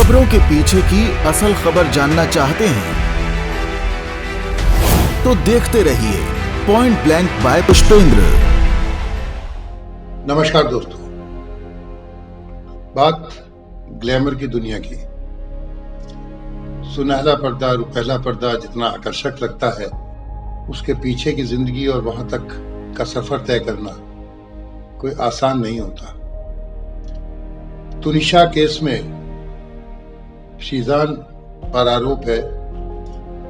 खबरों के पीछे की असल खबर जानना चाहते हैं तो देखते रहिए पॉइंट ब्लैंक बाय पुष्पेंद्र। नमस्कार दोस्तों, बात ग्लैमर की दुनिया की। सुनहरा पर्दा, रुपहला पर्दा जितना आकर्षक लगता है, उसके पीछे की जिंदगी और वहां तक का सफर तय करना कोई आसान नहीं होता। तुनिशा केस में शीजान पर आरोप है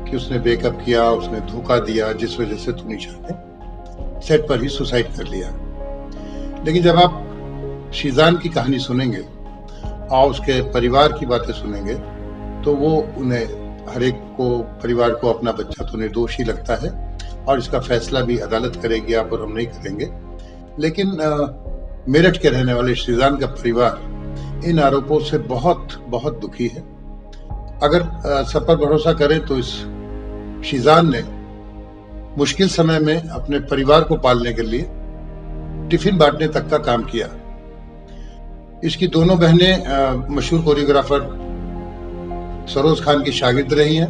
कि उसने ब्रेकअप किया, उसने धोखा दिया, जिस वजह से तुनिशा ने सेट पर ही सुसाइड कर लिया। लेकिन जब आप शीजान की कहानी सुनेंगे और उसके परिवार की बातें सुनेंगे तो वो उन्हें हर एक को, परिवार को अपना बच्चा तो निर्दोष ही लगता है और इसका फैसला भी अदालत करेगी, आप और हम नहीं करेंगे। लेकिन मेरठ के रहने वाले शीजान का परिवार इन आरोपों से बहुत बहुत दुखी है। अगर सब पर भरोसा करें तो इस शीजान ने मुश्किल समय में अपने परिवार को पालने के लिए टिफिन बांटने तक का काम किया। इसकी दोनों बहनें मशहूर कोरियोग्राफर सरोज खान की शागिर्द रही हैं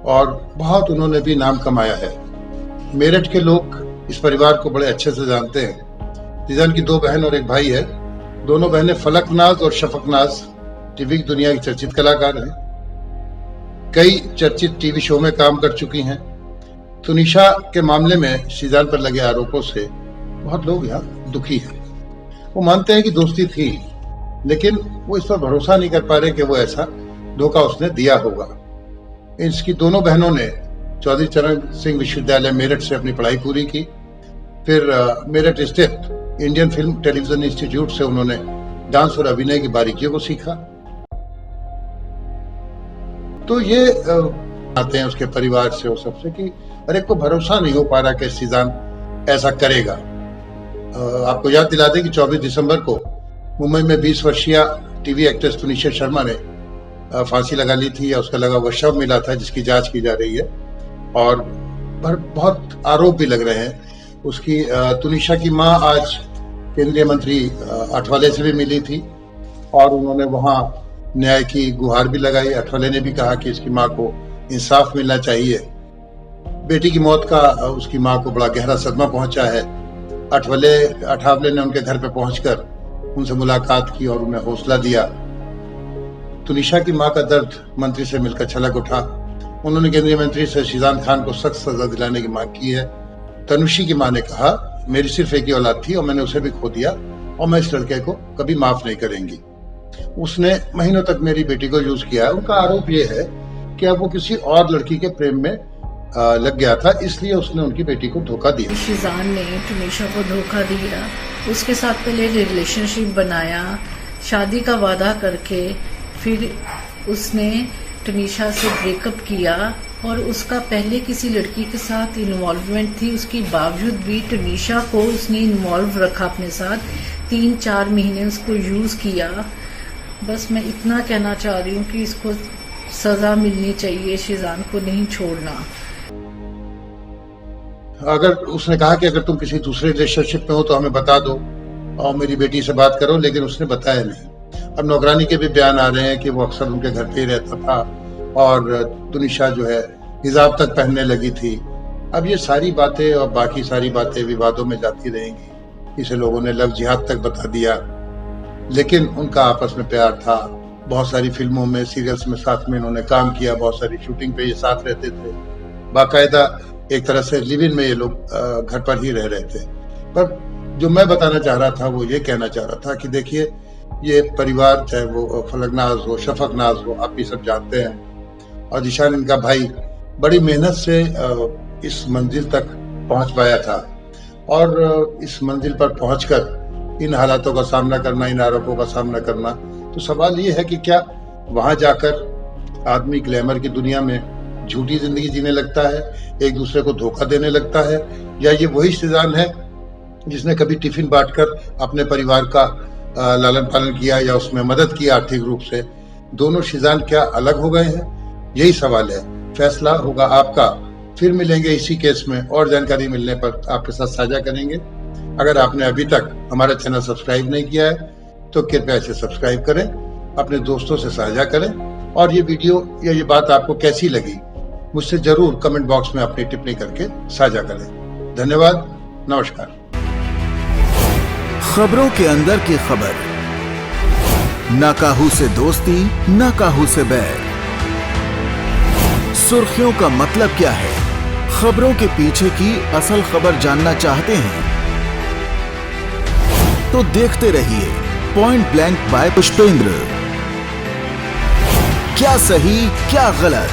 और बहुत उन्होंने भी नाम कमाया है। मेरठ के लोग इस परिवार को बड़े अच्छे से जानते हैं। शीजान की 2 बहन और 1 भाई है। दोनों बहनें फलकनाज और शफकनाज टीवी की दुनिया की चर्चित कलाकार हैं। कई चर्चित टीवी शो में काम कर चुकी हैं। तुनिशा के मामले में शीजान पर लगे आरोपों से बहुत लोग यहाँ दुखी हैं। वो मानते हैं कि दोस्ती थी, लेकिन वो इस पर भरोसा नहीं कर पा रहे कि वो ऐसा धोखा उसने दिया होगा। इसकी दोनों बहनों ने चौधरी चरण सिंह विश्वविद्यालय मेरठ से अपनी पढ़ाई पूरी की। फिर मेरठ स्थित इंडियन फिल्म टेलीविजन इंस्टीट्यूट से उन्होंने डांस और अभिनय की बारीकियों को सीखा। तो ये आते हैं उसके परिवार से और सबसे कि हर एक को भरोसा नहीं हो पा रहा कि शीजान ऐसा करेगा। आपको याद दिला दें कि 24 दिसंबर को मुंबई में 20 वर्षीय टीवी एक्ट्रेस तुनिशा शर्मा ने फांसी लगा ली थी या उसका लगा हुआ शव मिला था, जिसकी जांच की जा रही है और बहुत आरोप भी लग रहे हैं उसकी। तुनिशा की मां आज केंद्रीय मंत्री आठवले से भी मिली थी और उन्होंने वहां न्याय की गुहार भी लगाई। आठवले ने भी कहा कि इसकी मां को इंसाफ मिलना चाहिए। बेटी की मौत का उसकी मां को बड़ा गहरा सदमा पहुंचा है। आठवले ने उनके घर पे पहुंचकर उनसे मुलाकात की और उन्हें हौसला दिया। तुनिशा की मां का दर्द मंत्री से मिलकर छलक उठा। उन्होंने केंद्रीय मंत्री से शीजान खान को सख्त सजा दिलाने की मांग की है। तनुषी की मां ने कहा, मेरी सिर्फ एक ही औलाद थी और मैंने उसे भी खो दिया और मैं इस लड़के को कभी माफ नहीं करेंगी। उसने महीनों तक मेरी बेटी को यूज किया है। उनका आरोप यह है कि अब वो किसी और लड़की के प्रेम में लग गया था, इसलिए उसने उनकी बेटी को धोखा दिया। शीजान ने तुनिशा को धोखा दिया, उसके साथ पहले रिलेशनशिप बनाया, शादी का वादा करके फिर उसने तुनिशा से ब्रेकअप किया और उसका पहले किसी लड़की के साथ इन्वॉल्वमेंट थी। उसके बावजूद भी तुनिशा को उसने इन्वॉल्व रखा अपने साथ। 3-4 महीने उसको यूज किया। बस मैं इतना कहना चाह रही हूँ कि इसको सजा मिलनी चाहिए, शीजान को नहीं छोड़ना। अगर उसने कहा कि अगर तुम किसी दूसरे रिलेशनशिप में हो तो हमें बता दो और मेरी बेटी से बात करो, लेकिन उसने बताया नहीं। अब नौकरानी के भी बयान आ रहे हैं कि वो अक्सर उनके घर पे ही रहता था और तुनिशा जो है हिजाब तक पहनने लगी थी। अब ये सारी बातें और बाकी सारी बातें विवादों में जाती रहेंगी। इसे लोगों ने लव जिहाद तक बता दिया, लेकिन उनका आपस में प्यार था। बहुत सारी फिल्मों में, सीरियल्स में साथ में इन्होंने काम किया। बहुत सारी शूटिंग पे ये साथ रहते थे। बाकायदा एक तरह से लिव इन में ये लोग घर पर ही रह रहे थे। पर जो मैं बताना चाह रहा था वो ये कहना चाह रहा था कि देखिए, ये परिवार, चाहे वो फलकनाज हो, शफकनाज हो, आप भी सब जानते हैं, और जिशान इनका भाई बड़ी मेहनत से इस मंजिल तक पहुंच पाया था और इस मंजिल पर पहुंचकर इन हालातों का सामना करना, इन आरोपों का सामना करना। तो सवाल ये है कि क्या वहां जाकर आदमी ग्लैमर की दुनिया में झूठी जिंदगी जीने लगता है, एक दूसरे को धोखा देने लगता है, या ये वही शीजान है जिसने कभी टिफिन बांटकर अपने परिवार का लालन पालन किया या उसमें मदद की आर्थिक रूप से? दोनों शीजान क्या अलग हो गए हैं? यही सवाल है। फैसला होगा आपका। फिर मिलेंगे इसी केस में, और जानकारी मिलने पर आपके साथ साझा करेंगे। अगर आपने अभी तक हमारा चैनल सब्सक्राइब नहीं किया है तो कृपया इसे सब्सक्राइब करें अपने दोस्तों से साझा करें और ये वीडियो या ये बात आपको कैसी लगी मुझसे जरूर कमेंट बॉक्स में अपनी टिप्पणी करके साझा करें। धन्यवाद, नमस्कार। खबरों के अंदर की खबर, ना काहू से दोस्ती ना काहू से बैर। सुर्खियों का मतलब क्या है, खबरों के पीछे की असल खबर जानना चाहते हैं तो देखते रहिए पॉइंट ब्लैंक बाय पुष्पेंद्र। क्या सही क्या गलत,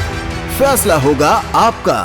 फैसला होगा आपका।